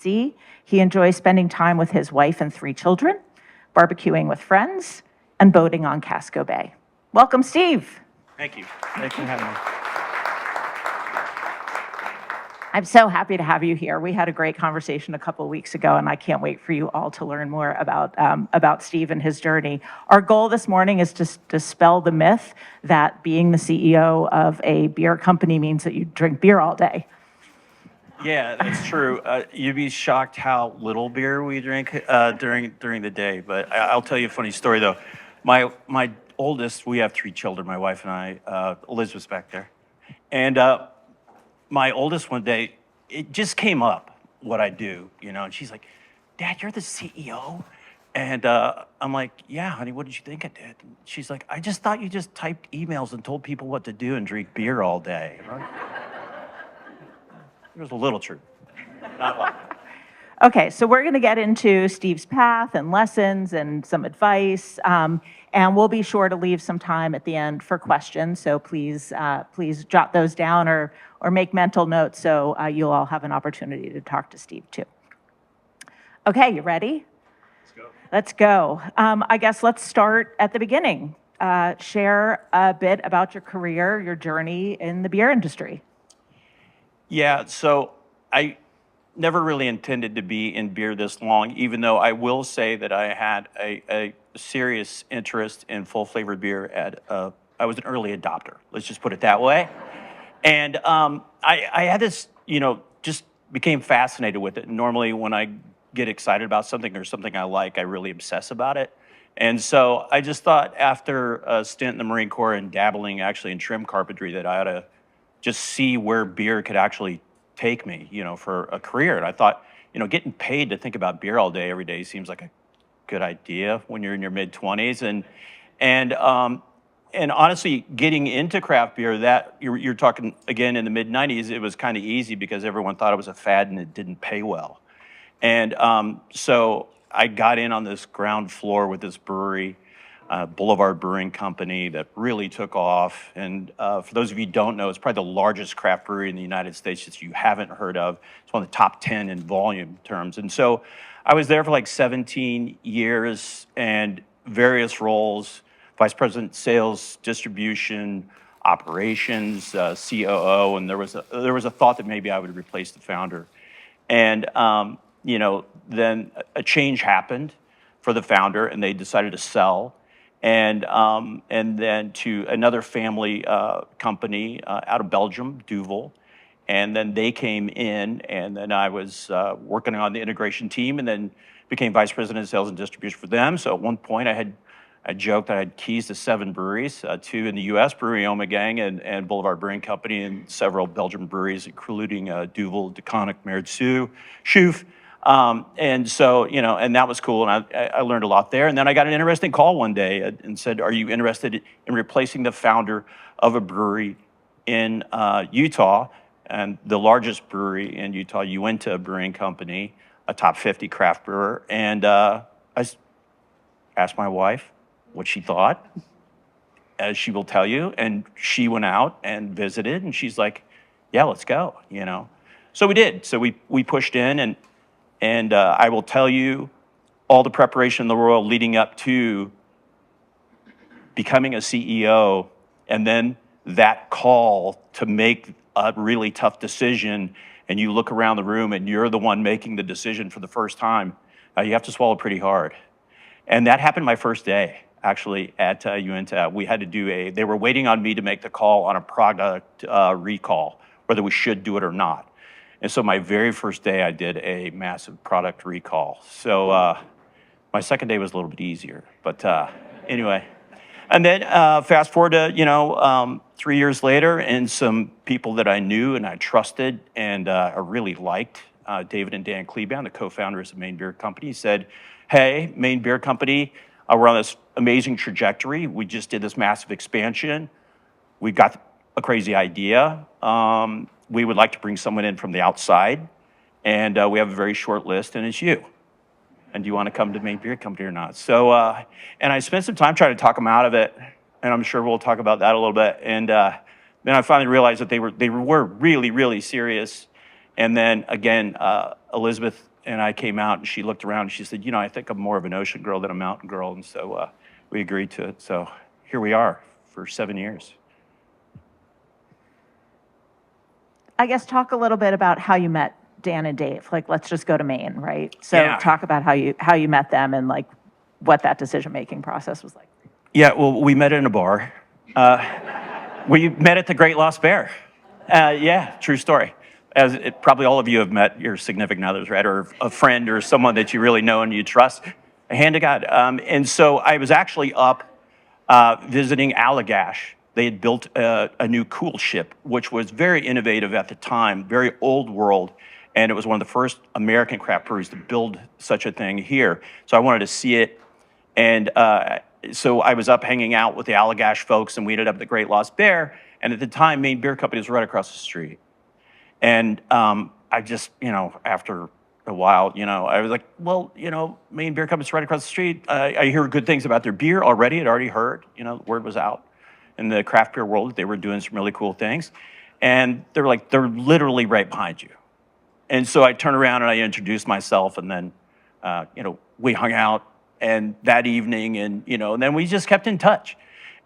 See, he enjoys spending time with his wife and 3 children, barbecuing with friends, and boating on Casco Bay. Welcome, Steve. Thank you. Thanks for having me. I'm so happy to have you here. We had a great conversation a couple of weeks ago, and I can't wait for you all to learn more about Steve and his journey. Our goal this morning is to dispel the myth that being the CEO of a beer company means that you drink beer all day. Yeah, that's true. You'd be shocked how little beer we drink during the day. But I'll tell you a funny story though. My oldest, we have 3 children, my wife and I. Elizabeth's back there, and my oldest one day, it just came up what I do, and she's like, "Dad, you're the CEO." And I'm like, "Yeah, honey, what did you think I did?" And she's like, "I just thought you just typed emails and told people what to do and drink beer all day." There's a little truth. Not a lot. Okay, so we're going to get into Steve's path and lessons and some advice, and we'll be sure to leave some time at the end for questions. So please jot those down or make mental notes so you'll all have an opportunity to talk to Steve too. Okay, you ready? Let's go. I guess let's start at the beginning. Share a bit about your career, your journey in the beer industry. Yeah, so I never really intended to be in beer this long, even though I will say that I had a serious interest in full flavored beer I was an early adopter, let's just put it that way. And I had this, just became fascinated with it. Normally when I get excited about something or something I like, I really obsess about it. And so I just thought after a stint in the Marine Corps and dabbling actually in trim carpentry that I ought to just see where beer could actually take me, for a career. And I thought, getting paid to think about beer all day, every day seems like a good idea when you're in your mid-20s. And honestly, getting into craft beer, that you're talking again in the mid-90s, it was kind of easy because everyone thought it was a fad and it didn't pay well. And so I got in on this ground floor with this brewery, Boulevard Brewing Company, that really took off. And for those of you who don't know, it's probably the largest craft brewery in the United States that you haven't heard of. It's one of the top 10 in volume terms. And so I was there for like 17 years and various roles: vice president, sales, distribution, operations, COO. And there was a thought that maybe I would replace the founder. And then a change happened for the founder, and they decided to sell. And then to another family company out of Belgium, Duvel. And then they came in, and then I was working on the integration team, and then became vice president of sales and distribution for them. So at one point I joked that I had keys to 7 breweries, 2 in the U.S., Brewery Ommegang and Boulevard Brewing Company, and several Belgian breweries, including Duvel, DeConnick, Meridsu, Schoof. And so, and that was cool. And I learned a lot there. And then I got an interesting call one day and said, "Are you interested in replacing the founder of a brewery in Utah?" And the largest brewery in Utah, Uinta Brewing Company, a top 50 craft brewer. And I asked my wife what she thought, as she will tell you. And she went out and visited, and she's like, "Yeah, let's go," So we did. So we pushed in, and I will tell you, all the preparation in the world leading up to becoming a CEO, and then that call to make a really tough decision, and you look around the room and you're the one making the decision for the first time, you have to swallow pretty hard. And that happened my first day, actually, at Uinta. We had to they were waiting on me to make the call on a product recall, whether we should do it or not. And so my very first day, I did a massive product recall. So my second day was a little bit easier, but anyway. And then fast forward to, 3 years later, and some people that I knew and I trusted and I really liked, David and Dan Kleban, the co-founders of Maine Beer Company, said, "Hey, Maine Beer Company, we're on this amazing trajectory. We just did this massive expansion. We got a crazy idea. We would like to bring someone in from the outside, and we have a very short list, and it's you. And do you want to come to Maine Beer Company or not?" So, and I spent some time trying to talk them out of it, and I'm sure we'll talk about that a little bit. And then I finally realized that they were really, really serious. And then again, Elizabeth and I came out, and she looked around, and she said, I think I'm more of an ocean girl than a mountain girl. And so we agreed to it. So here we are for 7 years. I guess talk a little bit about how you met Dan and Dave. Like, let's just go to Maine, right? So Yeah. talk about how you met them and like what that decision-making process was like. Yeah, well, we met in a bar. We met at the Great Lost Bear. Yeah, true story. Probably all of you have met your significant others, right? Or a friend or someone that you really know and you trust. Hand to God. And so I was actually up visiting Allagash. They had built a new cool ship, which was very innovative at the time, very old world. And it was one of the first American craft breweries to build such a thing here. So I wanted to see it. And so I was up hanging out with the Allagash folks, and we ended up at the Great Lost Bear. And at the time, Maine Beer Company was right across the street. And I just, after a while, I was like, well, Maine Beer Company's right across the street. I hear good things about their beer already. I'd already heard, the word was out in the craft beer world. They were doing some really cool things. And they were like, they're literally right behind you. And so I turned around and I introduced myself, and then, we hung out and that evening, and then we just kept in touch.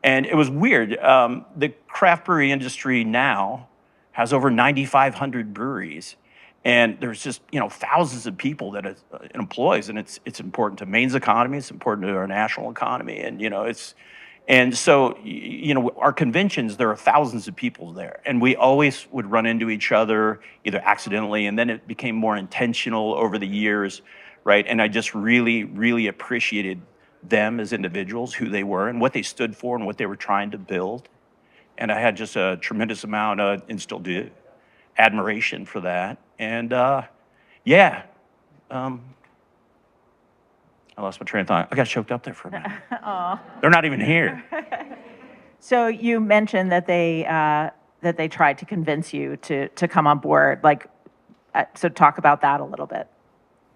And it was weird. The craft brewery industry now has over 9,500 breweries, and there's just thousands of people that it employs, and it's important to Maine's economy. It's important to our national economy, and and so our conventions, there are thousands of people there, and we always would run into each other either accidentally, and then it became more intentional over the years, right? And I just really, really appreciated them as individuals, who they were and what they stood for and what they were trying to build. And I had just a tremendous amount of, and still do, admiration for that. And yeah, I lost my train of thought. I got choked up there for a minute. They're not even here. So you mentioned that they tried to convince you to come on board. Like, so talk about that a little bit.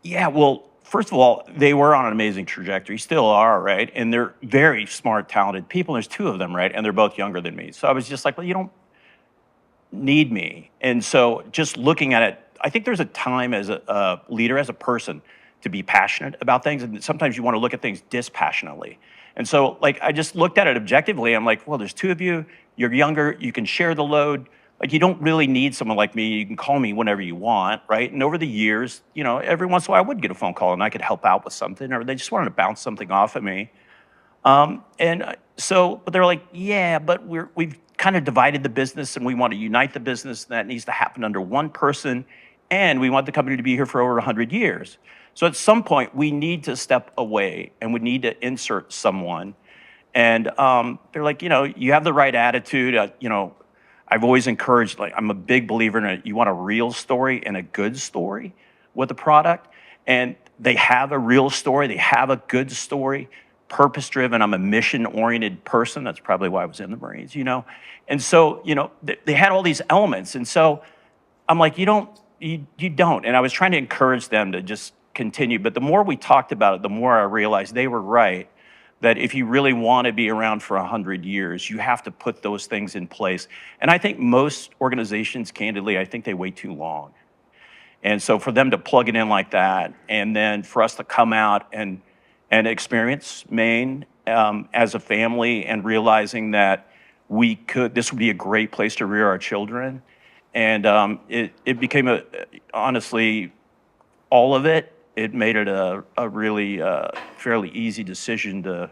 Yeah, well, first of all, they were on an amazing trajectory, still are, right? And they're very smart, talented people. There's two of them, right? And they're both younger than me. So I was just like, well, you don't need me. And so just looking at it, I think there's a time as a leader, as a person, to be passionate about things. And sometimes you want to look at things dispassionately. And so, like, I just looked at it objectively. I'm like, well, there's two of you. You're younger. You can share the load. Like, you don't really need someone like me. You can call me whenever you want, right? And over the years, every once in a while I would get a phone call and I could help out with something, or they just wanted to bounce something off of me. But they're like, yeah, but we've kind of divided the business and we want to unite the business. And that needs to happen under one person. And we want the company to be here for over 100 years. So at some point, we need to step away and we need to insert someone. And they're like, you have the right attitude. I've always encouraged, like, I'm a big believer in you want a real story and a good story with a product. And they have a real story. They have a good story, purpose-driven. I'm a mission-oriented person. That's probably why I was in the Marines, And so, they had all these elements. And so I'm like, you don't. And I was trying to encourage them to just continue. But the more we talked about it, the more I realized they were right, that if you really want to be around for 100 years, you have to put those things in place. And I think most organizations, candidly, I think they wait too long. And so for them to plug it in like that, and then for us to come out and experience Maine as a family, and realizing that this would be a great place to rear our children. And it became honestly, all of it, it made it a really fairly easy decision to,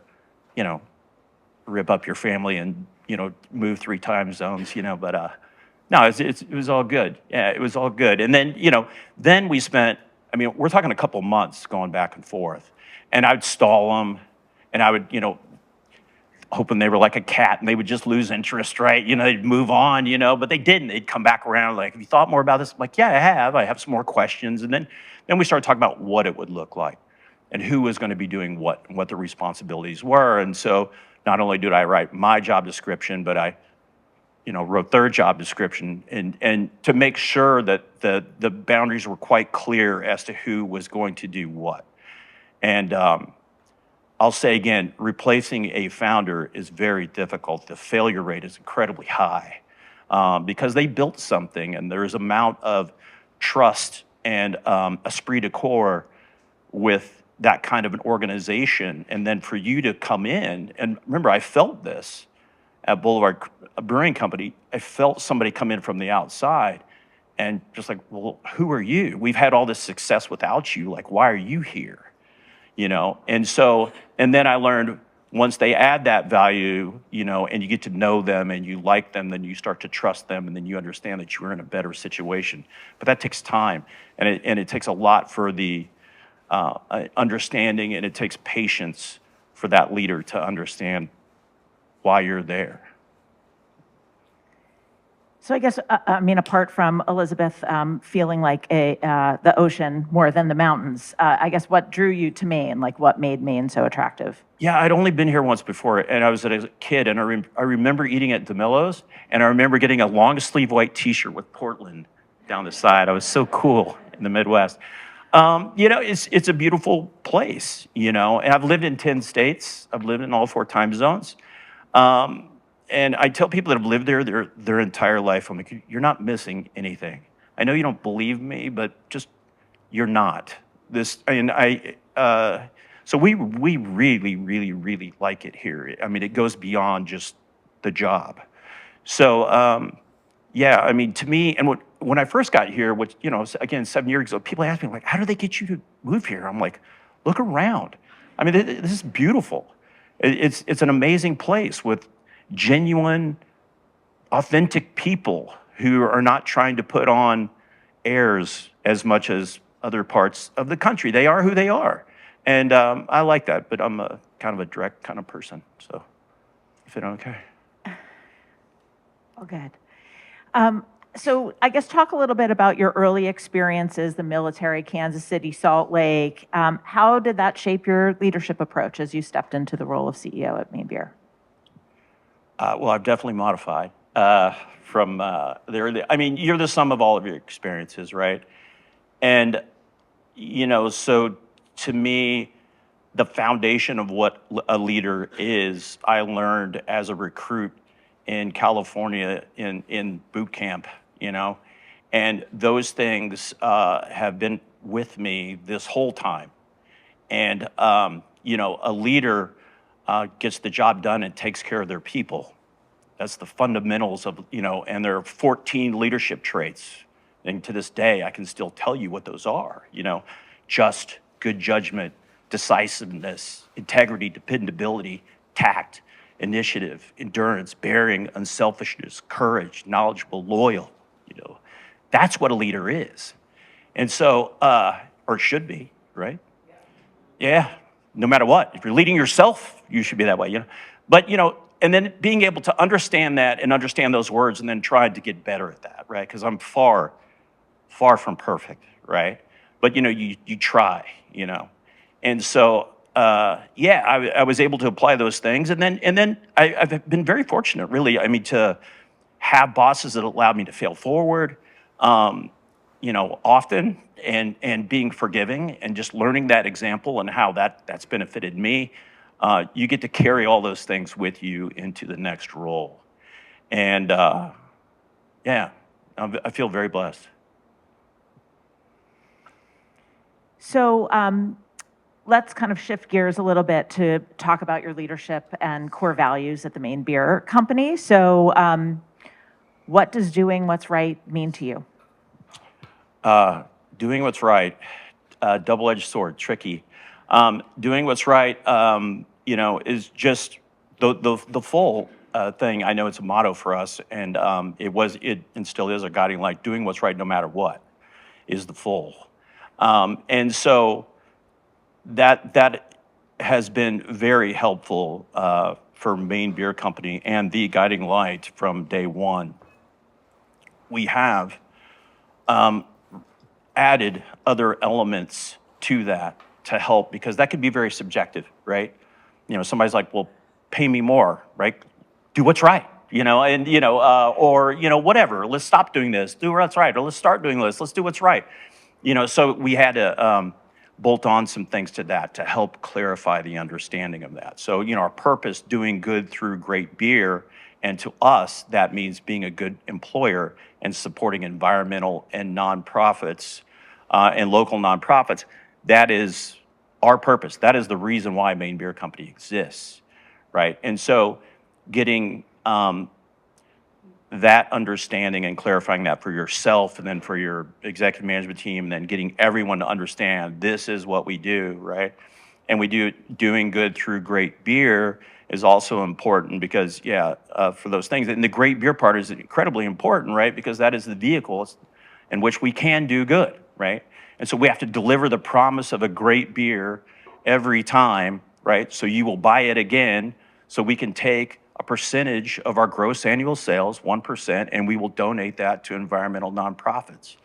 rip up your family and, move 3 time zones, but no, it was all good. Yeah, it was all good. And then, then we spent, we're talking a couple months going back and forth, and I'd stall them, and I would, hoping they were like a cat and they would just lose interest, right? They'd move on, but they didn't. They'd come back around like, have you thought more about this? I'm like, yeah, I have. I have some more questions. And then we started talking about what it would look like and who was going to be doing what and what the responsibilities were. And so not only did I write my job description, but I, wrote their job description and to make sure that the boundaries were quite clear as to who was going to do what. And, I'll say again, replacing a founder is very difficult. The failure rate is incredibly high because they built something, and there's amount of trust and esprit de corps with that kind of an organization. And then for you to come in, and remember, I felt this at Boulevard Brewing Company. I felt somebody come in from the outside and just like, well, who are you? We've had all this success without you. Like, why are you here? And so, and then I learned once they add that value, and you get to know them and you like them, then you start to trust them, and then you understand that you're in a better situation. But that takes time, and it takes a lot for the understanding, and it takes patience for that leader to understand why you're there. So I guess, apart from Elizabeth feeling like the ocean more than the mountains, I guess what drew you to Maine? Like what made Maine so attractive? Yeah, I'd only been here once before, and I was a kid, and I remember eating at DeMillo's, and I remember getting a long sleeve white T-shirt with Portland down the side. I was so cool in the Midwest. It's a beautiful place, and I've lived in 10 states. I've lived in all 4 time zones. And I tell people that have lived there their entire life, I'm like, you're not missing anything. I know you don't believe me, but just, you're not. So we really, really, really like it here. I mean, it goes beyond just the job. So, to me, and when I first got here, which, again, 7 years ago, people asked me, like, how do they get you to move here? I'm like, look around. I mean, this is beautiful. It's an amazing place with genuine, authentic people who are not trying to put on airs as much as other parts of the country. They are who they are. And I like that, but I'm a kind of a direct kind of person. So, if it okay. Oh, good. So I guess talk a little bit about your early experiences, the military, Kansas City, Salt Lake. How did that shape your leadership approach as you stepped into the role of CEO at Maine Beer? Well, I've definitely modified from there. I mean, you're the sum of all of your experiences, right? And, so to me, the foundation of what a leader is, I learned as a recruit in California in boot camp, and those things have been with me this whole time. And, a leader gets the job done and takes care of their people. That's the fundamentals of, and there are 14 leadership traits. And to this day, I can still tell you what those are, just, good judgment, decisiveness, integrity, dependability, tact, initiative, endurance, bearing, unselfishness, courage, knowledgeable, loyal, That's what a leader is. And so, or should be, right? Yeah, no matter what. If you're leading yourself, you should be that way, But, and then being able to understand that and understand those words and then try to get better at that, right? Because I'm far from perfect, right? But, you try, And so, I was able to apply those things. And then I've been very fortunate, really, to have bosses that allowed me to fail forward, often, and being forgiving and just learning that example and how that's benefited me. You get to carry all those things with you into the next role. And I feel very blessed. So let's kind of shift gears a little bit to talk about your leadership and core values at the Maine Beer Company. So what does doing what's right mean to you? Doing what's right, double-edged sword, tricky. Doing what's right, is just the full thing. I know it's a motto for us, and it and still is a guiding light. Doing what's right no matter what is the full. And so that has been very helpful for Maine Beer Company and the guiding light from day one. We have added other elements to that to help, because that can be very subjective, right? Somebody's like, well, pay me more, right? Do what's right, or, whatever. Let's stop doing this, do what's right, or let's start doing this, let's do what's right. So we had to bolt on some things to that to help clarify the understanding of that. So, our purpose, doing good through great beer, and to us, that means being a good employer and supporting environmental and nonprofits and local nonprofits. That is our purpose. That is the reason why Maine Beer Company exists, right? And so getting that understanding and clarifying that for yourself and then for your executive management team, and then getting everyone to understand this is what we do, right? And we do doing good through great beer is also important because, for those things. And the great beer part is incredibly important, right? Because that is the vehicle in which we can do good, right? And so we have to deliver the promise of a great beer every time, right? So you will buy it again, so we can take a percentage of our gross annual sales, 1%, and we will donate that to environmental nonprofits.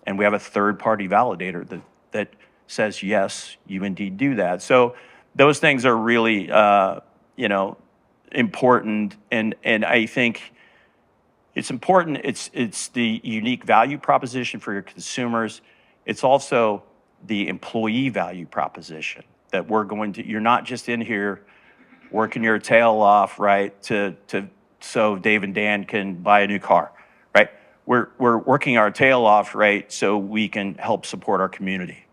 And we have a third-party validator that says, yes, you indeed do that. So those things are really, important. And I think it's important. It's the unique value proposition for your consumers. It's also the employee value proposition that you're not just in here working your tail off, right, so Dave and Dan can buy a new car, right? We're working our tail off, right, so we can help support our community.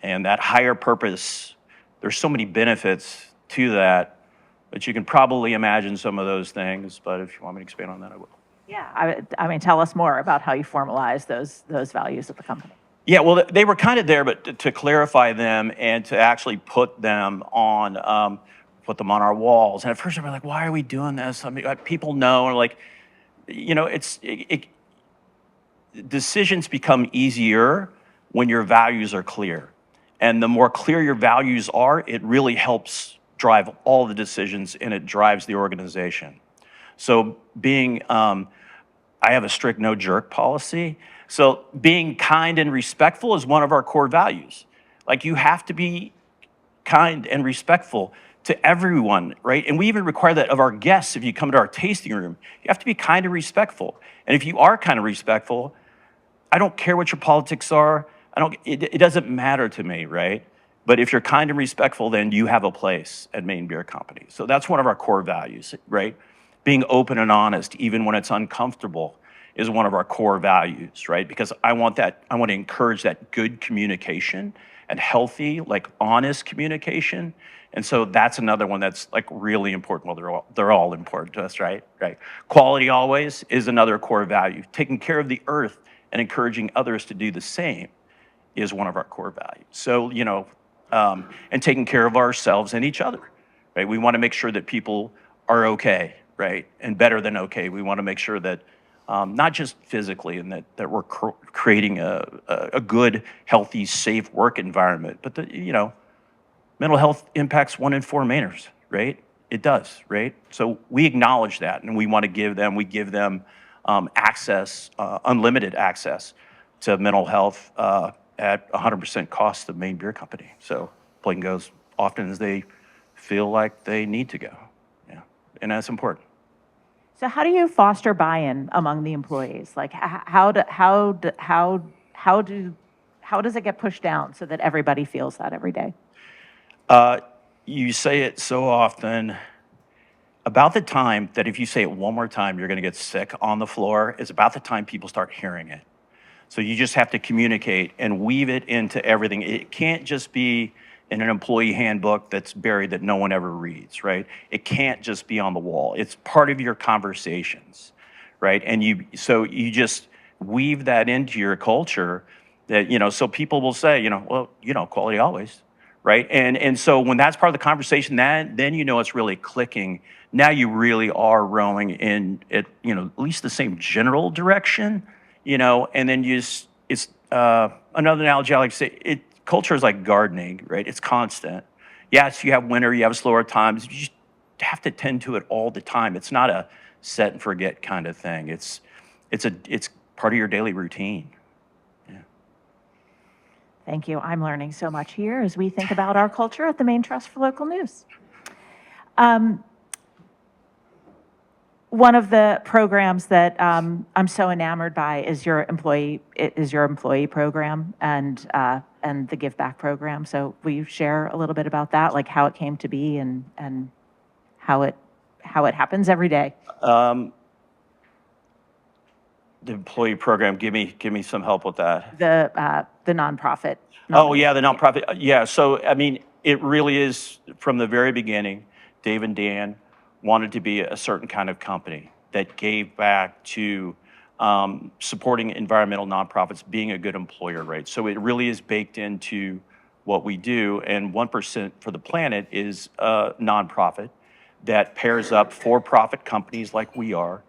And that higher purpose, there's so many benefits to that, but you can probably imagine some of those things. But if you want me to expand on that, I will. Yeah, I mean, tell us more about how you formalize those values at the company. Yeah, well, they were kind of there, but to clarify them and to actually put them on our walls. And at first, I was like, "Why are we doing this?" I mean, people know, like, decisions become easier when your values are clear, and the more clear your values are, it really helps drive all the decisions, and it drives the organization. So, I have a strict no jerk policy. So being kind and respectful is one of our core values. Like, you have to be kind and respectful to everyone, right? And we even require that of our guests. If you come to our tasting room, you have to be kind and respectful. And if you are kind and respectful, I don't care what your politics are. It doesn't matter to me, right? But if you're kind and respectful, then you have a place at Maine Beer Company. So that's one of our core values, right? Being open and honest, even when it's uncomfortable, is one of our core values, right? Because I want to encourage that good communication and healthy, like, honest communication. And so that's another one that's, like, really important. Well, they're all important to us, right? Right. Quality always is another core value. Taking care of the earth and encouraging others to do the same is one of our core values. So, and taking care of ourselves and each other, right? We want to make sure that people are okay, right? And better than okay. We want to make sure that not just physically, and that we're creating a good, healthy, safe work environment, but mental health impacts 1 in 4 Mainers, right? It does, right? So we acknowledge that, and we want to give them access, unlimited access to mental health at 100% cost of Maine Beer Company. So plane goes often as they feel like they need to go. Yeah, and that's important. So how do you foster buy-in among the employees? Like, how does it get pushed down so that everybody feels that every day? You say it so often. About the time that if you say it one more time, you're going to get sick on the floor, is about the time people start hearing it. So you just have to communicate and weave it into everything. It can't just be in an employee handbook that's buried that no one ever reads, right? It can't just be on the wall. It's part of your conversations, right? And you just weave that into your culture that, so people will say, well, quality always, right? And so when that's part of the conversation, then it's really clicking. Now you really are rowing in at least the same general direction, and then it's another analogy I like to say, culture is like gardening, right? It's constant. Yes, you have winter, you have slower times. You just have to tend to it all the time. It's not a set and forget kind of thing. It's part of your daily routine. Yeah. Thank you. I'm learning so much here as we think about our culture at the Maine Trust for Local News. One of the programs that I'm so enamored by is your employee program and the Give Back program. So will you share a little bit about that, like how it came to be and how it happens every day? The employee program, give me some help with that. The nonprofit Oh, yeah, the nomination. nonprofit. Yeah, so I mean, it really is from the very beginning, Dave and Dan wanted to be a certain kind of company that gave back to supporting environmental nonprofits, being a good employer, right? So it really is baked into what we do. And 1% for the Planet is a nonprofit that pairs up for-profit companies like we are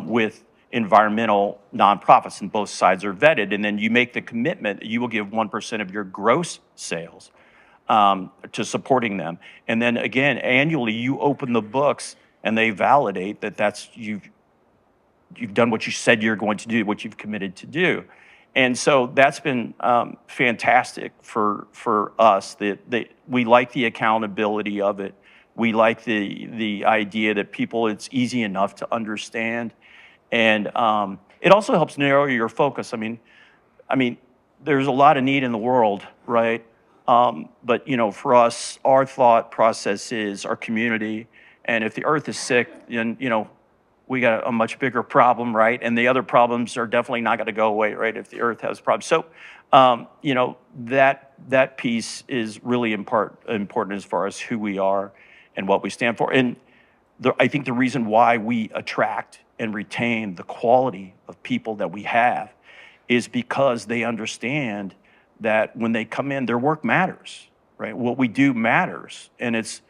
with environmental nonprofits, and both sides are vetted. And then you make the commitment that you will give 1% of your gross sales to supporting them. And then again, annually, you open the books and they validate that you've done what you said you're going to do, what you've committed to do. And so that's been fantastic for us. That we like the accountability of it. We like the idea that people, it's easy enough to understand, and it also helps narrow your focus. I mean, there's a lot of need in the world, right? But for us, our thought process is our community, and if the Earth is sick, then we got a much bigger problem, right? And the other problems are definitely not going to go away, right? If the Earth has problems, so that piece is really important as far as who we are and what we stand for. And I think the reason why we attract and retain the quality of people that we have is because they understand that when they come in, their work matters, right? What we do matters, and it's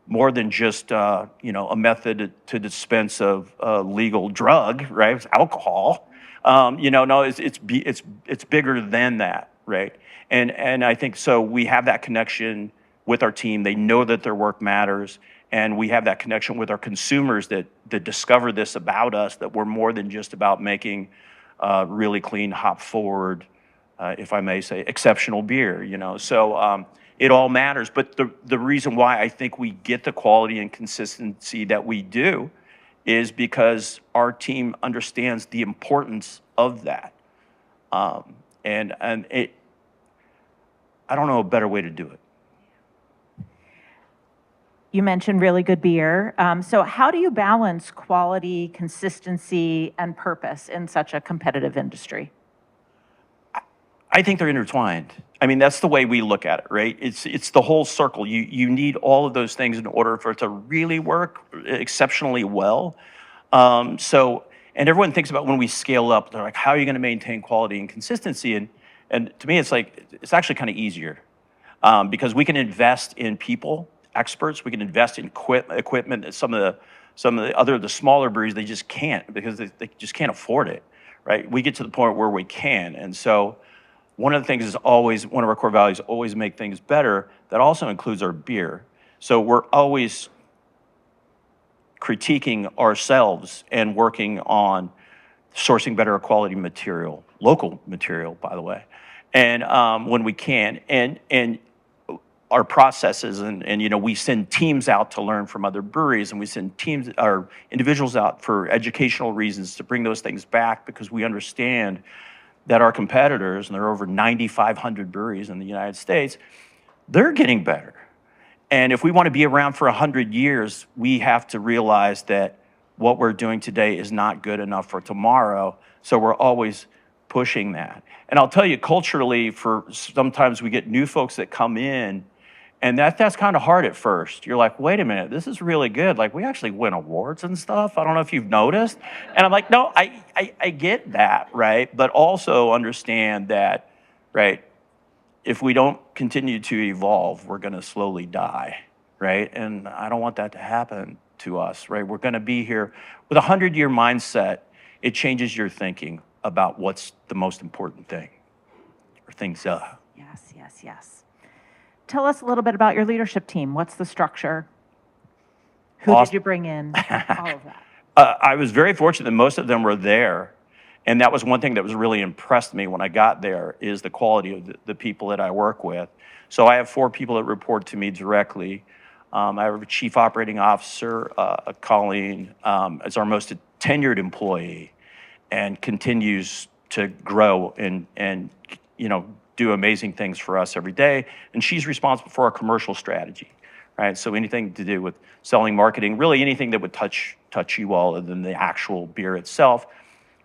more than just a method to dispense of a legal drug, right? It's alcohol. No, it's bigger than that, right? And I think so. We have that connection with our team. They know that their work matters, and we have that connection with our consumers that discover this about us, that we're more than just about making really clean, hop forward, if I may say, exceptional beer. So it all matters. But the reason why I think we get the quality and consistency that we do is because our team understands the importance of that. And I don't know a better way to do it. You mentioned really good beer. So how do you balance quality, consistency, and purpose in such a competitive industry? I think they're intertwined. I mean, that's the way we look at it, right? It's the whole circle. You need all of those things in order for it to really work exceptionally well. And everyone thinks about when we scale up, they're like, how are you going to maintain quality and consistency? And to me, it's like, it's actually kind of easier because we can invest in people, experts. We can invest in equipment that some of the smaller breweries, they just can't, because they just can't afford it, right? We get to the point where we can. And so one of the things is always, one of our core values, always make things better. That also includes our beer. So we're always critiquing ourselves and working on sourcing better quality material, local material, by the way, and when we can, and our processes, and we send teams out to learn from other breweries, and we send teams or individuals out for educational reasons to bring those things back, because we understand that our competitors, and there are over 9,500 breweries in the United States, they're getting better. And if we want to be around for 100 years, we have to realize that what we're doing today is not good enough for tomorrow. So we're always pushing that. And I'll tell you, culturally, for sometimes we get new folks that come in, and that's kind of hard at first. You're like, wait a minute, this is really good. Like, we actually win awards and stuff. I don't know if you've noticed. And I'm like, no, I get that, right? But also understand that, right, if we don't continue to evolve, we're going to slowly die, right? And I don't want that to happen to us, right? We're going to be here with a 100-year mindset. It changes your thinking about what's the most important thing, or things. Yes. Tell us a little bit about your leadership team. What's the structure? Who Awesome. did you bring in? All of that. I was very fortunate that most of them were there. And that was one thing that was really impressed me when I got there, is the quality of the people that I work with. So I have 4 people that report to me directly. I have a chief operating officer, Colleen, is our most tenured employee and continues to grow and do amazing things for us every day. And she's responsible for our commercial strategy, right? So anything to do with selling, marketing, really anything that would touch you all other than the actual beer itself.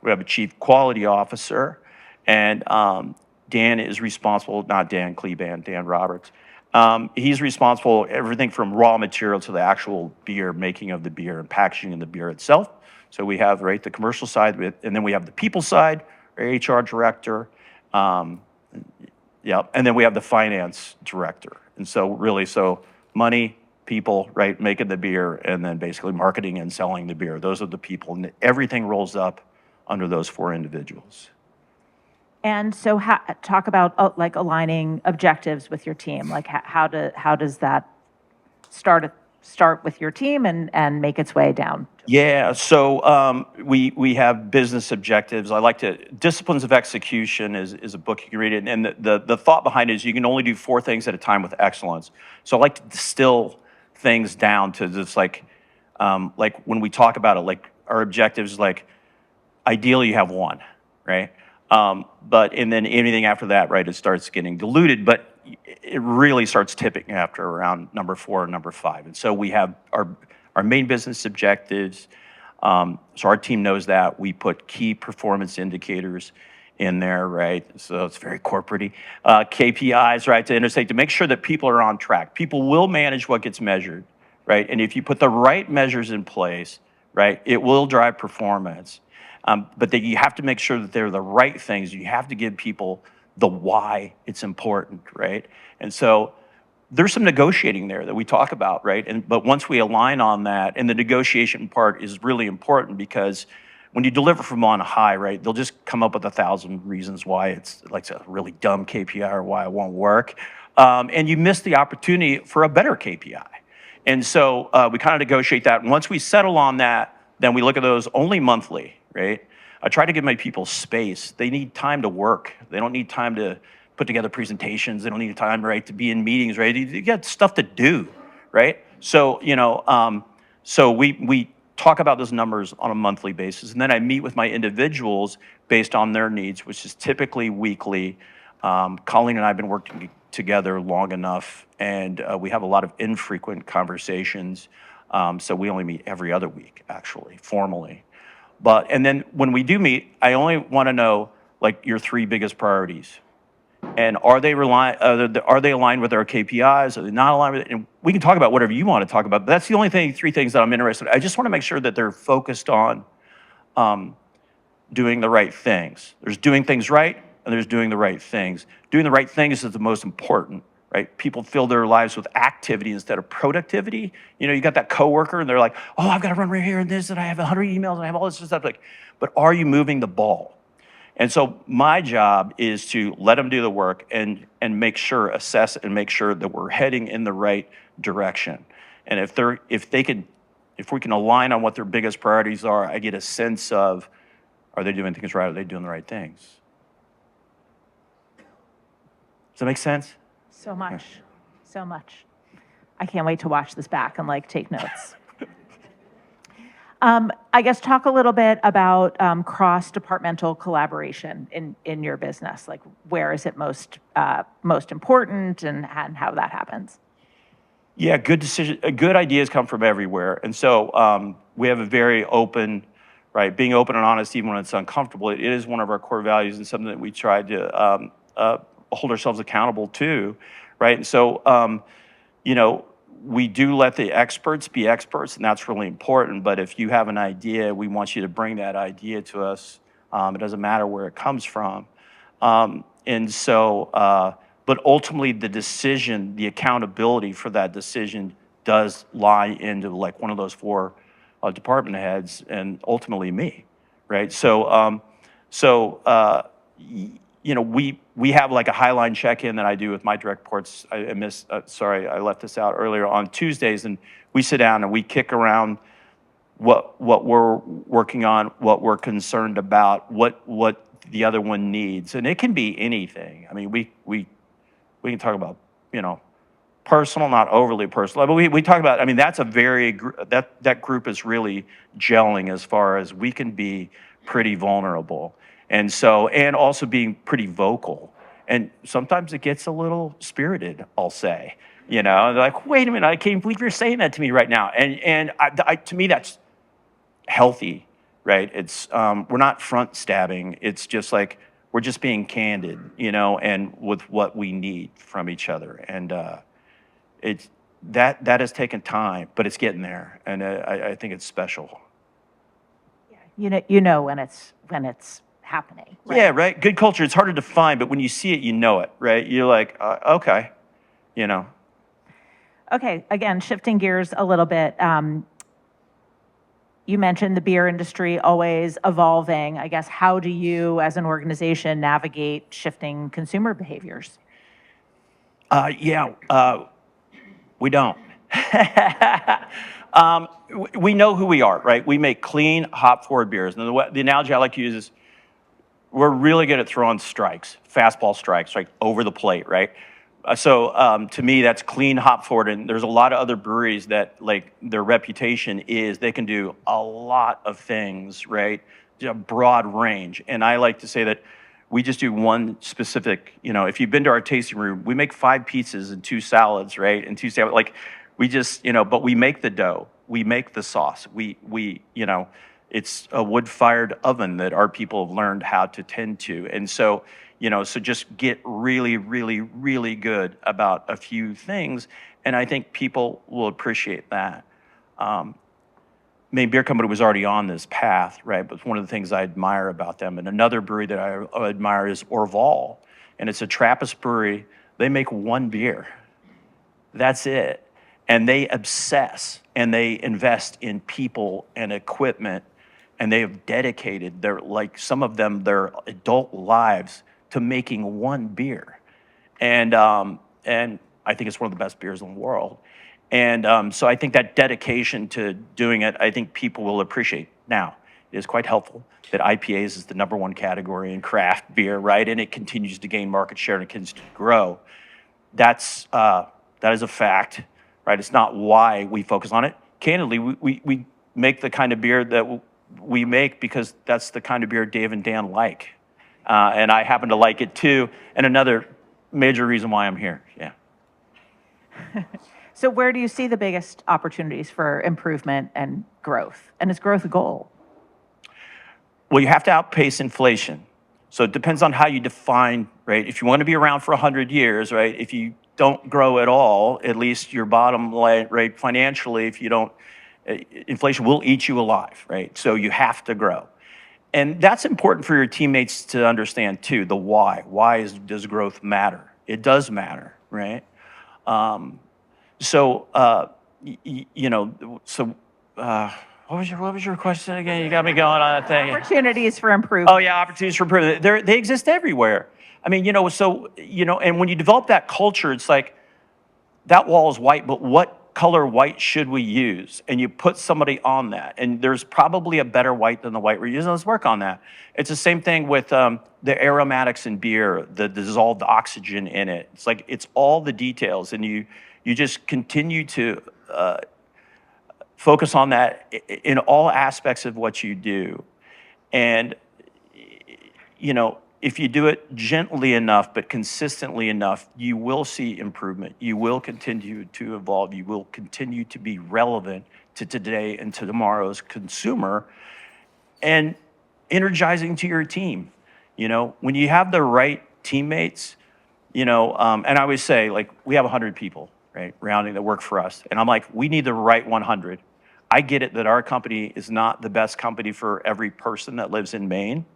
We have a chief quality officer, and Dan is responsible, not Dan Kleban, Dan Roberts. He's responsible everything from raw material to the actual beer, making of the beer and packaging of the beer itself. So we have, right, the commercial side, and then we have the people side, our HR director, yeah, and then we have the finance director. And so really, so money, people, right, making the beer, and then basically marketing and selling the beer. Those are the people, and everything rolls up under those 4 individuals. And so talk about like aligning objectives with your team. Like how does that start with your team and make its way down? Yeah, so we have business objectives. I like to, Disciplines of Execution is a book you can read it, and the thought behind it is you can only do 4 things at a time with excellence. So I like to distill things down to just like when we talk about it, like our objectives, like ideally you have 1, right? And then anything after that, right, it starts getting diluted, but it really starts tipping after around number 4 or number 5. And so we have our main business objectives. So our team knows that. We put key performance indicators in there, right? So it's very corporate-y. KPIs, right, to intersect, to make sure that people are on track. People will manage what gets measured, right? And if you put the right measures in place, right, it will drive performance. But that you have to make sure that they're the right things. You have to give people the why it's important, right? And so there's some negotiating there that we talk about, right? But once we align on that, and the negotiation part is really important because when you deliver from on high, right, they'll just come up with 1,000 reasons why it's like a really dumb KPI or why it won't work. And you miss the opportunity for a better KPI. And so we kind of negotiate that. And once we settle on that, then we look at those only monthly, right? I try to give my people space. They need time to work. They don't need time to put together presentations. They don't need time, right, to be in meetings, right? You got stuff to do, right? So, so we talk about those numbers on a monthly basis. And then I meet with my individuals based on their needs, which is typically weekly. Colleen and I have been working together long enough, and we have a lot of infrequent conversations. So we only meet every other week, actually, formally. And then when we do meet, I only want to know like your 3 biggest priorities, and are they aligned with our KPIs? Are they not aligned with it? And we can talk about whatever you want to talk about. But that's the only 3 things that I'm interested in. I just want to make sure that they're focused on doing the right things. There's doing things right, and there's doing the right things. Doing the right things is the most important. Right? People fill their lives with activity instead of productivity. You got that coworker and they're like, oh, I've got to run right here and this, and I have 100 emails and I have all this stuff. Like, but are you moving the ball? And so my job is to let them do the work and make sure, assess and make sure that we're heading in the right direction. And if we can align on what their biggest priorities are, I get a sense of, are they doing things right? Are they doing the right things? Does that make sense? So much, so much. I can't wait to watch this back and like take notes. I guess talk a little bit about cross-departmental collaboration in your business. Like, where is it most important, and how that happens? Yeah, good decision. Good ideas come from everywhere, and so we have a very open, right? Being open and honest, even when it's uncomfortable, it is one of our core values and something that we try to hold ourselves accountable to, right? And so, we do let the experts be experts, and that's really important. But if you have an idea, we want you to bring that idea to us. It doesn't matter where it comes from. And so, but ultimately the decision, the accountability for that decision does lie into like one of those 4 department heads, and ultimately me, right? So, we have like a Highline check-in that I do with my direct reports. I left this out earlier, on Tuesdays, and we sit down and we kick around what we're working on, what we're concerned about, what the other one needs, and it can be anything. I mean, we can talk about personal, not overly personal, but we talk about. I mean, that's a that group is really gelling as far as we can be pretty vulnerable. And so, and also being pretty vocal. And sometimes it gets a little spirited, I'll say. They're like, wait a minute, I can't believe you're saying that to me right now. And to me, that's healthy, right? It's we're not front stabbing. It's just like we're just being candid, and with what we need from each other. And it's that has taken time, but it's getting there, and I think it's special. You know when it's happening, right? Yeah, right. Good culture. It's harder to find, but when you see it, you know it, right? You're like, okay, you know. Okay, again, shifting gears a little bit. You mentioned the beer industry always evolving. I guess, how do you, as an organization, navigate shifting consumer behaviors? Yeah, we don't. We know who we are, right? We make clean, hop-forward beers. And the analogy I like to use is we're really good at throwing strikes, fastball strikes, like over the plate, right? So to me, that's clean, hop-forward. And there's a lot of other breweries that, like, their reputation is they can do a lot of things, right? A broad range. And I like to say that we just do one specific, if you've been to our tasting room, we make 5 pizzas and 2 salads, right? And 2 salads, like we just, but we make the dough, we make the sauce, we it's a wood-fired oven that our people have learned how to tend to. And so, so just get really, really, really good about a few things, and I think people will appreciate that. Maine Beer Company was already on this path, right? But one of the things I admire about them, and another brewery that I admire is Orval, and it's a Trappist brewery. They make one beer. That's it. And they obsess and they invest in people and equipment, and they have dedicated some of them, their adult lives to making one beer. And I think it's one of the best beers in the world. And so I think that dedication to doing it, I think people will appreciate. Now, it is quite helpful that IPAs is the #1 category in craft beer, right? And it continues to gain market share and it continues to grow. That is a fact, right? It's not why we focus on it. Candidly, we make the kind of beer that we make because that's the kind of beer Dave and Dan like. And I happen to like it too. And another major reason why I'm here, yeah. So where do you see the biggest opportunities for improvement and growth? And is growth a goal? Well, you have to outpace inflation. So it depends on how you define, right? If you want to be around for 100 years, right? If you don't grow at all, at least your bottom line, right, financially, if you don't, inflation will eat you alive, right? So you have to grow. And that's important for your teammates to understand too, the why. Does growth matter? It does matter, right? So what was your question again? You got me going on that thing. Opportunities for improvement. Oh yeah, opportunities for improvement. They exist everywhere. I mean, and when you develop that culture, it's like that wall is white, but what color white should we use? And you put somebody on that, and there's probably a better white than the white we're using. Let's work on that. It's the same thing with the aromatics in beer, the dissolved oxygen in it. It's like it's all the details, and you just continue to focus on that in all aspects of what you do. And if you do it gently enough but consistently enough, you will see improvement. You will continue to evolve. You will continue to be relevant to today and to tomorrow's consumer, and energizing to your team. When you have the right teammates, and I always say, like, we have 100 people, right, rounding, that work for us. And I'm like, we need the right 100. I get it that our company is not the best company for every person that lives in Maine,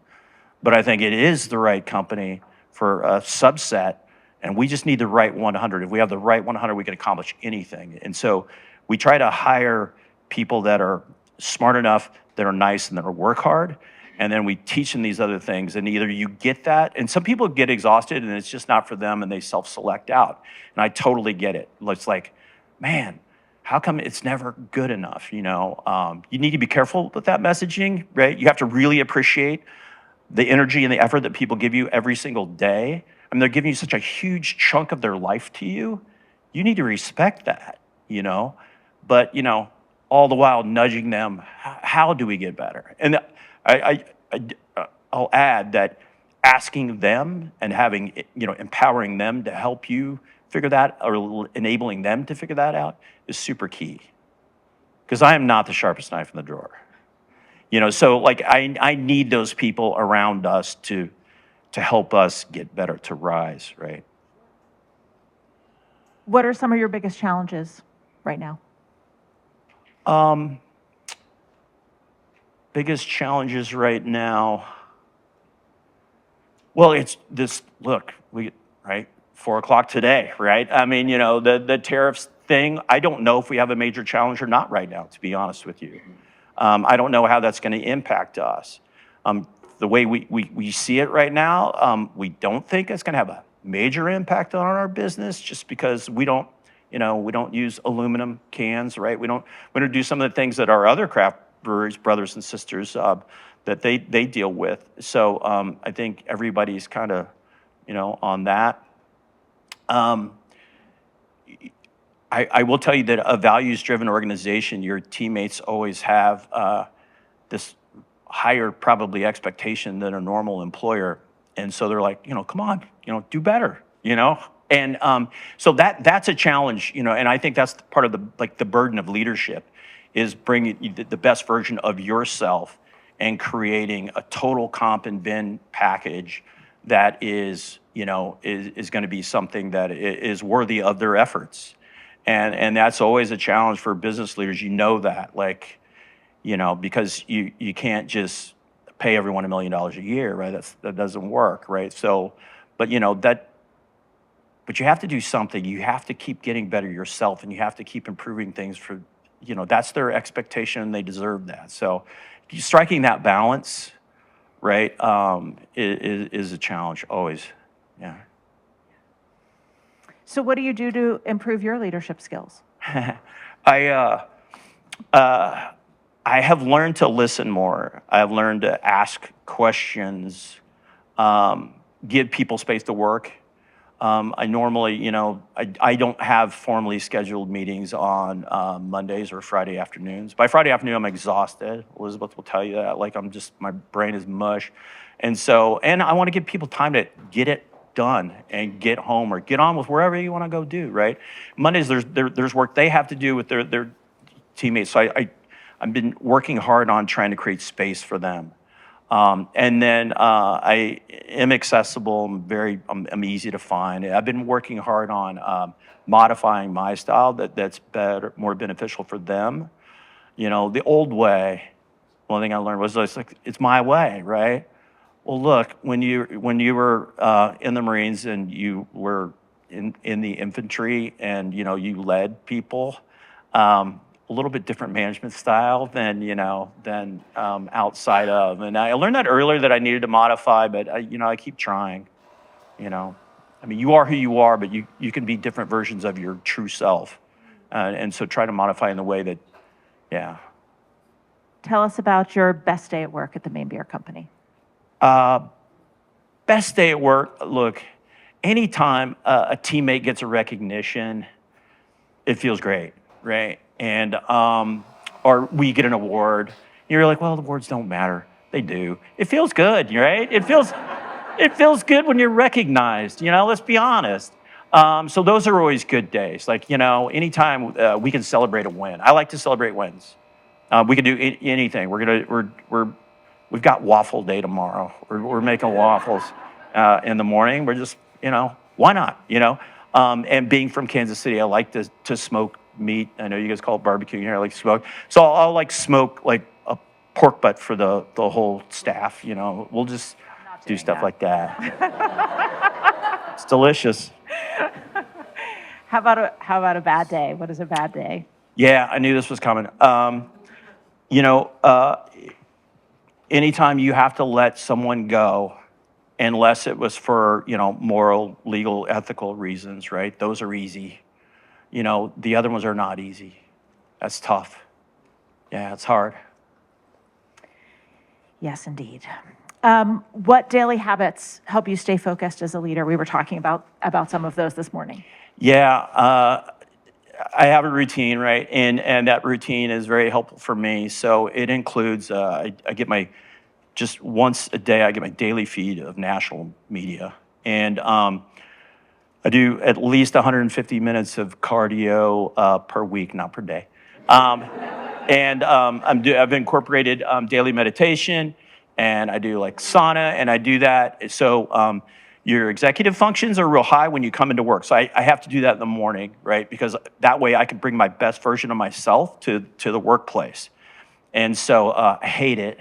but I think it is the right company for a subset, and we just need the right 100. If we have the right 100, we can accomplish anything. And so we try to hire people that are smart enough, that are nice, and that work hard, and then we teach them these other things. And either you get that, and some people get exhausted, and it's just not for them, and they self-select out. And I totally get it. It's like, man, how come it's never good enough? You need to be careful with that messaging, right? You have to really appreciate the energy and the effort that people give you every single day. I mean, they're giving you such a huge chunk of their life to you. You need to respect that, but, all the while nudging them, how do we get better? And I'll add that asking them and having, empowering them to help you figure that, or enabling them to figure that out, is super key. Because I am not the sharpest knife in the drawer. So like I need those people around us to help us get better, to rise, right? What are some of your biggest challenges right now? Biggest challenges right now. Well, it's this, look, right, 4 o'clock today, right? I mean, the tariffs thing, I don't know if we have a major challenge or not right now, to be honest with you. I don't know how that's going to impact us. The way we see it right now, we don't think it's going to have a major impact on our business just because we don't use aluminum cans, right? We don't do some of the things that our other craft breweries, brothers and sisters, that they deal with. So I think everybody's kind of, on that. I will tell you that a values-driven organization, your teammates always have this higher probably expectation than a normal employer, and so they're like, come on, do better, and so that's a challenge, and I think that's part of the burden of leadership, is bringing the best version of yourself and creating a total comp and bin package that is going to be something that is worthy of their efforts. And that's always a challenge for business leaders. That, like, because you can't just pay everyone $1 million a year, right? That doesn't work, right? So, but you have to do something. You have to keep getting better yourself, and you have to keep improving things for, that's their expectation, and they deserve that. So, striking that balance, right, is a challenge always. Yeah. So what do you do to improve your leadership skills? I have learned to listen more. I've learned to ask questions, give people space to work. I normally, I don't have formally scheduled meetings on Mondays or Friday afternoons. By Friday afternoon, I'm exhausted. Elizabeth will tell you that. Like, my brain is mush. And I want to give people time to get it done and get home or get on with wherever you want to go do, right? Mondays, there's work they have to do with their teammates. So I've been working hard on trying to create space for them. And then I am accessible. I'm easy to find. I've been working hard on modifying my style that's better, more beneficial for them. The old way, one thing I learned was it's my way, right? Well, look, when you were in the Marines and you were in the infantry and you led people, a little bit different management style than outside of. And I learned that earlier that I needed to modify, but I keep trying. I mean, you are who you are, but you can be different versions of your true self, and so try to modify in the way that, yeah. Tell us about your best day at work at the Maine Beer Company. Best day at work. Look, anytime a teammate gets a recognition, it feels great, right? And or we get an award. You're like, well, the awards don't matter. They do. It feels good, right? It feels good when you're recognized. Let's be honest. So those are always good days. Like, anytime we can celebrate a win. I like to celebrate wins. We can do anything. We've got waffle day tomorrow. We're making waffles in the morning. We're just, why not? And being from Kansas City, I like to smoke meat. I know you guys call it barbecue here. I like to smoke. So I'll like smoke like a pork butt for the whole staff. We'll just do stuff like that. It's delicious. How about a bad day? What is a bad day? Yeah, I knew this was coming. Anytime you have to let someone go, unless it was for, moral, legal, ethical reasons, right? Those are easy. The other ones are not easy. That's tough. Yeah, it's hard. Yes, indeed. What daily habits help you stay focused as a leader? We were talking about some of those this morning. Yeah, I have a routine, right? And that routine is very helpful for me. So it includes, I get just once a day, I get my daily feed of national media. And I do at least 150 minutes of cardio per week, not per day. And I've incorporated daily meditation, and I do like sauna, and I do that. So your executive functions are real high when you come into work. So I have to do that in the morning, right? Because that way I can bring my best version of myself to the workplace. And so I hate it.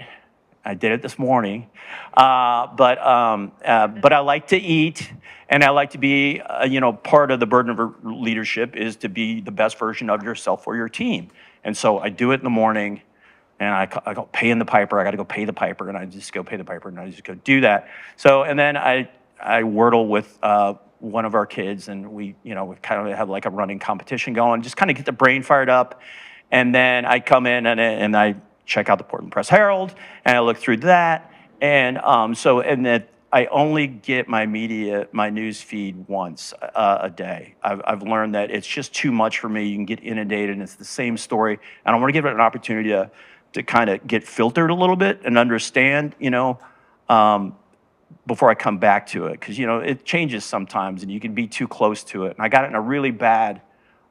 I did it this morning, but I like to eat, and I like to be, part of the burden of leadership is to be the best version of yourself for your team. And so I do it in the morning, and I go pay in the piper. I got to go pay the piper, and I just go pay the piper, and I just go do that. So, and then I wordle with one of our kids, and we kind of have like a running competition going, just kind of get the brain fired up. And then I come in and I check out the Portland Press Herald, and I look through that. And and then I only get my news feed once a day. I've learned that it's just too much for me. You can get inundated, and it's the same story. And I want to give it an opportunity to kind of get filtered a little bit and understand, before I come back to it. Because, it changes sometimes, and you can be too close to it. And I got it in a really bad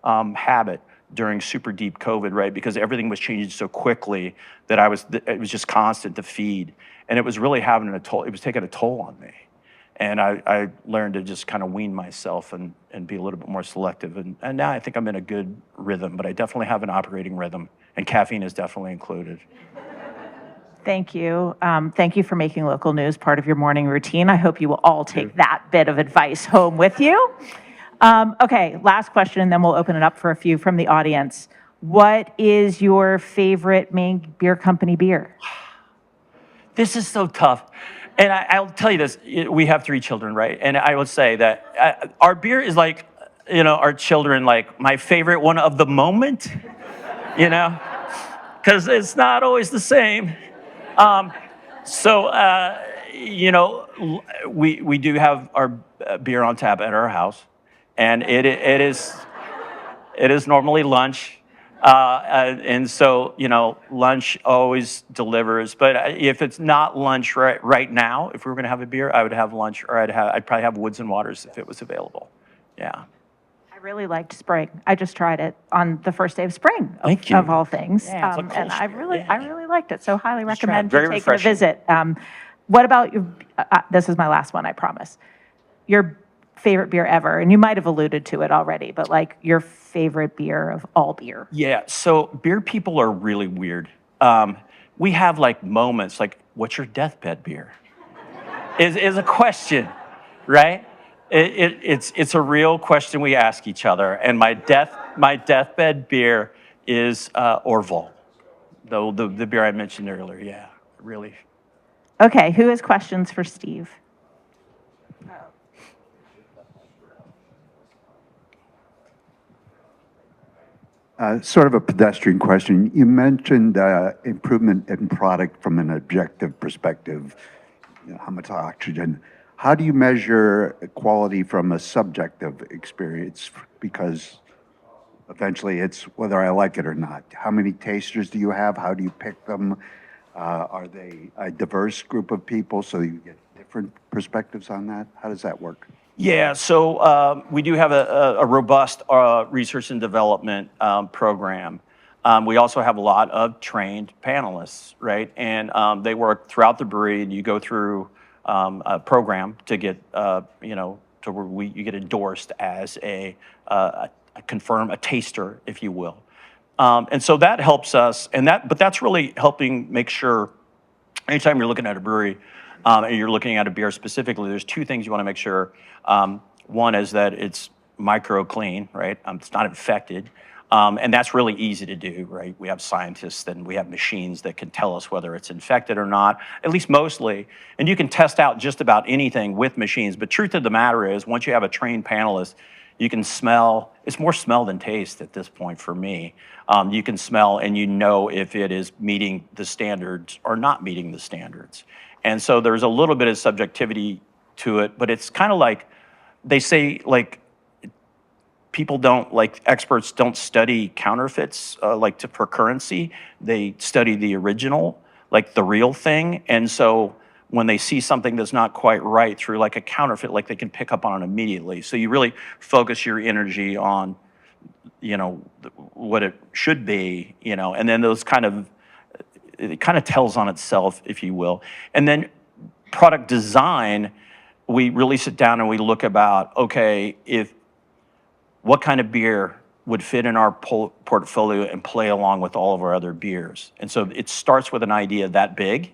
habit during super deep COVID, right? Because everything was changing so quickly that it was just constant to feed. And it was really having it was taking a toll on me. And I learned to just kind of wean myself and be a little bit more selective. And now I think I'm in a good rhythm, but I definitely have an operating rhythm, and caffeine is definitely included. Thank you. Thank you for making local news part of your morning routine. I hope you will all take that bit of advice home with you. Okay, last question, and then we'll open it up for a few from the audience. What is your favorite Maine Beer Company beer? This is so tough. And I'll tell you this, we have 3 children, right? And I would say that our beer is like, our children, like my favorite one of the moment, because it's not always the same. We do have our beer on tap at our house, and it is normally lunch. And so, lunch always delivers. But if it's not lunch right now, if we were going to have a beer, I would have lunch, or I'd probably have Woods and Waters if it was available. Yeah. I really liked spring. I just tried it on the first day of spring, Thank you. of all things. Yeah, it's a cool and I really liked it. So highly Just try it. recommend Very you taking a refreshing. visit. What about your, this is my last one, I promise. Your favorite beer ever, and you might have alluded to it already, but like your favorite beer of all beer. Yeah, so beer people are really weird. We have like moments like, what's your deathbed beer? Is a question, right? It's a real question we ask each other. And my deathbed beer is Orval, the beer I mentioned earlier. Yeah, really. Okay, who has questions for Steve? Sort of a pedestrian question. You mentioned improvement in product from an objective perspective, how much oxygen. How do you measure quality from a subjective experience? Because eventually it's whether I like it or not. How many tasters do you have? How do you pick them? Are they a diverse group of people so you get different perspectives on that? How does that work? Yeah, so we do have a robust research and development program. We also have a lot of trained panelists, right? And they work throughout the brewery, and you go through a program to get, to where you get endorsed as a taster, if you will. And so that helps us, but that's really helping make sure anytime you're looking at a brewery, and you're looking at a beer specifically, there's 2 things you want to make sure. One is that it's micro clean, right? It's not infected. And that's really easy to do, right? We have scientists and we have machines that can tell us whether it's infected or not, at least mostly. And you can test out just about anything with machines. But truth of the matter is, once you have a trained panelist, you can smell. It's more smell than taste at this point for me. You can smell and you know if it is meeting the standards or not meeting the standards. And so there's a little bit of subjectivity to it, but it's kind of like they say, like, experts don't study counterfeits for currency. They study the original, like the real thing. And so when they see something that's not quite right through like a counterfeit, like they can pick up on it immediately. So you really focus your energy on what it should be, and then it kind of tells on itself, if you will. And then product design, we really sit down and we look about, okay, what kind of beer would fit in our portfolio and play along with all of our other beers. And so it starts with an idea that big,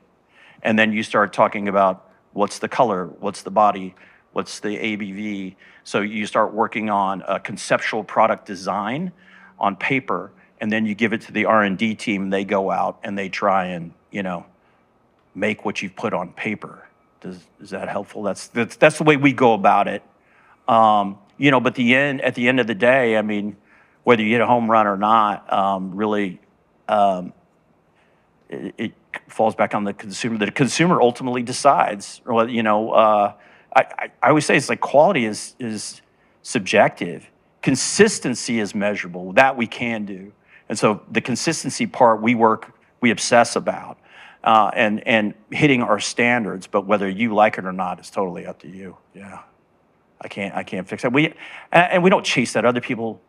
and then you start talking about what's the color, what's the body, what's the ABV. So you start working on a conceptual product design on paper, and then you give it to the R&D team. They go out and they try and make what you've put on paper. Is that helpful? That's the way we go about it. But at the end of the day, I mean, whether you hit a home run or not, really, it falls back on the consumer. The consumer ultimately decides. I always say it's like quality is subjective. Consistency is measurable. That we can do. And so the consistency part we obsess about, and hitting our standards. But whether you like it or not is totally up to you. Yeah, I can't fix that. We don't chase that. Other people,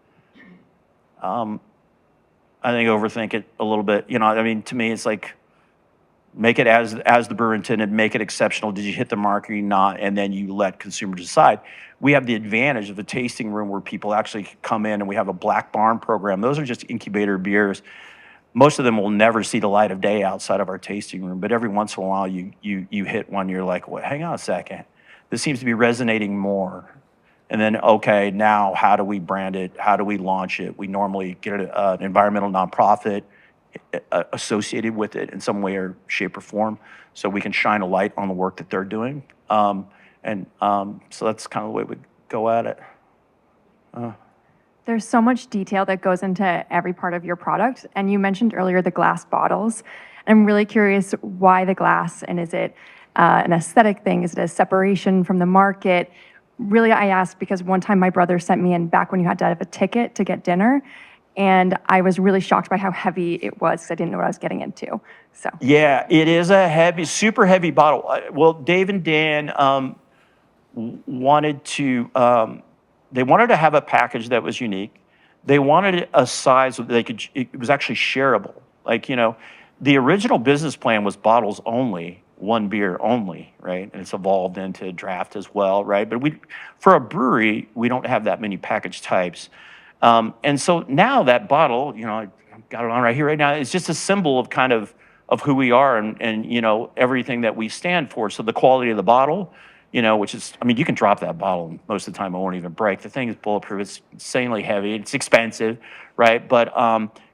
I think, overthink it a little bit. I mean, to me, it's like, make it as the brewer intended, make it exceptional. Did you hit the mark or not? And then you let consumers decide. We have the advantage of a tasting room where people actually come in, and we have a black barn program. Those are just incubator beers. Most of them will never see the light of day outside of our tasting room, but every once in a while you hit one, you're like, well, hang on a second. This seems to be resonating more. And then, okay, now how do we brand it? How do we launch it? We normally get an environmental nonprofit associated with it in some way or shape or form, so we can shine a light on the work that they're doing. So that's kind of the way we go at it. There's so much detail that goes into every part of your product. And you mentioned earlier the glass bottles. I'm really curious why the glass, and is it an aesthetic thing? Is it a separation from the market? Really, I asked because one time my brother sent me in back when you had to have a ticket to get dinner. And I was really shocked by how heavy it was because I didn't know what I was getting into. So Yeah, it is a heavy, super heavy bottle. Well, Dave and Dan wanted to have a package that was unique. They wanted a size that it was actually shareable. Like, the original business plan was bottles only, one beer only, right? And it's evolved into draft as well, right? But for a brewery, we don't have that many package types. And so now that bottle, I've got it on right here right now, it's just a symbol of kind of who we are and everything that we stand for. So the quality of the bottle, which is, I mean, you can drop that bottle and most of the time it won't even break. The thing is bulletproof. It's insanely heavy. It's expensive, right? But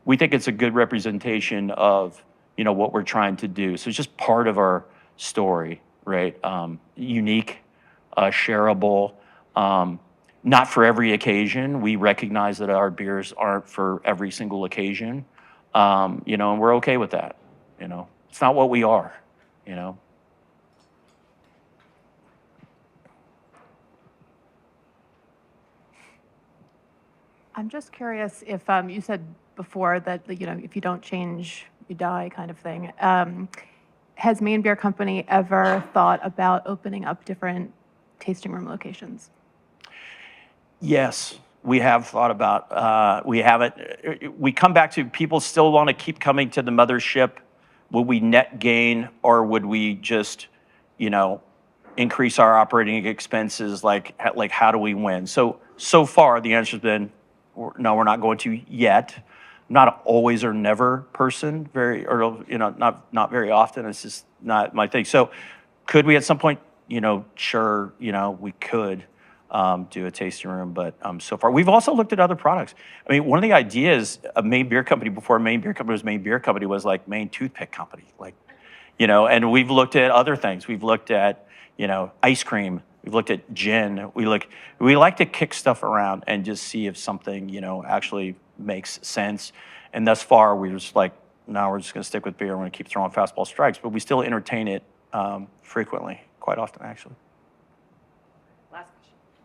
we think it's a good representation of, what we're trying to do. So it's just part of our story, right? Unique, shareable, not for every occasion. We recognize that our beers aren't for every single occasion, and we're okay with that. It's not what we are, I'm just curious if you said before that if you don't change, you die, kind of thing. Has Maine Beer Company ever thought about opening up different tasting room locations? Yes, we have thought about. We haven't. We come back to people still want to keep coming to the mothership. Would we net gain, or would we just, increase our operating expenses? Like how do we win? So far, the answer's been no. We're not going to yet. I'm not an always or never person. Not very often. It's just not my thing. So, could we at some point? Sure. We could. Do a tasting room, but so far we've also looked at other products. I mean, one of the ideas of Maine Beer Company before Maine Beer Company was Maine Beer Company was like Maine Toothpick Company, and we've looked at other things. We've looked at ice cream. We've looked at gin. We like to kick stuff around and just see if something actually makes sense. And thus far we're just like, no, we're just going to stick with beer. We're going to keep throwing fastball strikes, but we still entertain it frequently, quite often actually.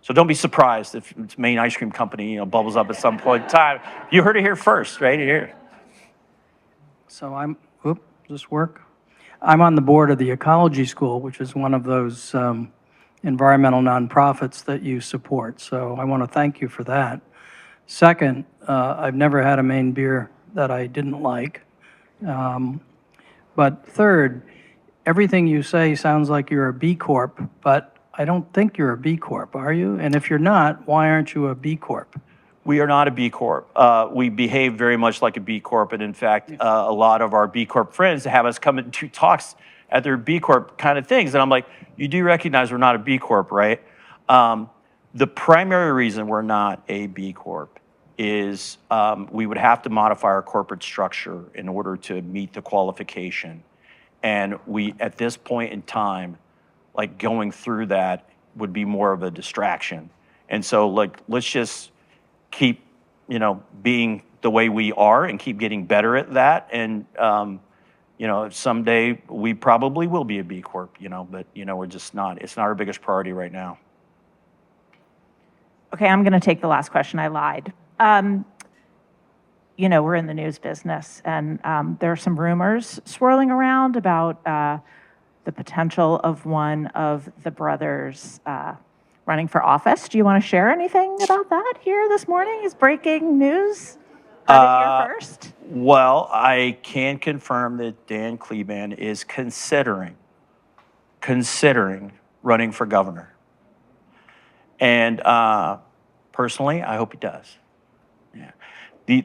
So don't be surprised if it's Maine Ice Cream Company, bubbles up at some point in time. You heard it here first, right here. So does this work? I'm on the board of the Ecology School, which is one of those environmental nonprofits that you support. So I want to thank you for that. Second, I've never had a Maine beer that I didn't like. But third, everything you say sounds like you're a B Corp, but I don't think you're a B Corp, are you? And if you're not, why aren't you a B Corp? We are not a B Corp. We behave very much like a B Corp, and in fact, a lot of our B Corp friends have us come and do talks at their B Corp kind of things, and I'm like, you do recognize we're not a B Corp, right? The primary reason we're not a B Corp is we would have to modify our corporate structure in order to meet the qualification, and we, at this point in time, like going through that would be more of a distraction, and so like let's just keep, being the way we are and keep getting better at that. And, someday we probably will be a B Corp, but, we're just not, it's not our biggest priority right now. Okay, I'm going to take the last question. I lied. We're in the news business, and there are some rumors swirling around about the potential of one of the brothers running for office. Do you want to share anything about that here this morning? Is breaking news? Heard it here first? Well, I can confirm that Dan Kleban is considering running for governor. And personally, I hope he does. Yeah.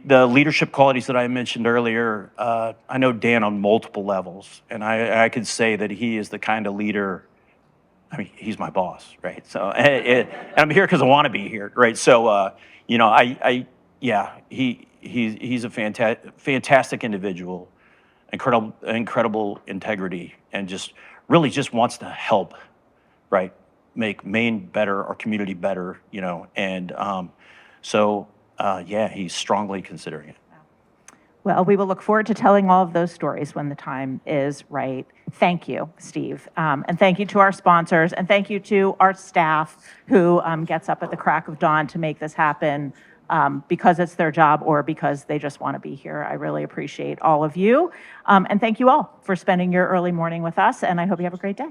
The leadership qualities that I mentioned earlier, I know Dan on multiple levels, and I could say that he is the kind of leader. I mean, he's my boss, right? So, and I'm here because I want to be here, right? So, he's a fantastic individual, incredible integrity, and just really just wants to help, right? Make Maine better, our community better, and he's strongly considering it. Well, we will look forward to telling all of those stories when the time is right. Thank you, Steve. And thank you to our sponsors, and thank you to our staff who gets up at the crack of dawn to make this happen because it's their job or because they just want to be here. I really appreciate all of you. And thank you all for spending your early morning with us, and I hope you have a great day.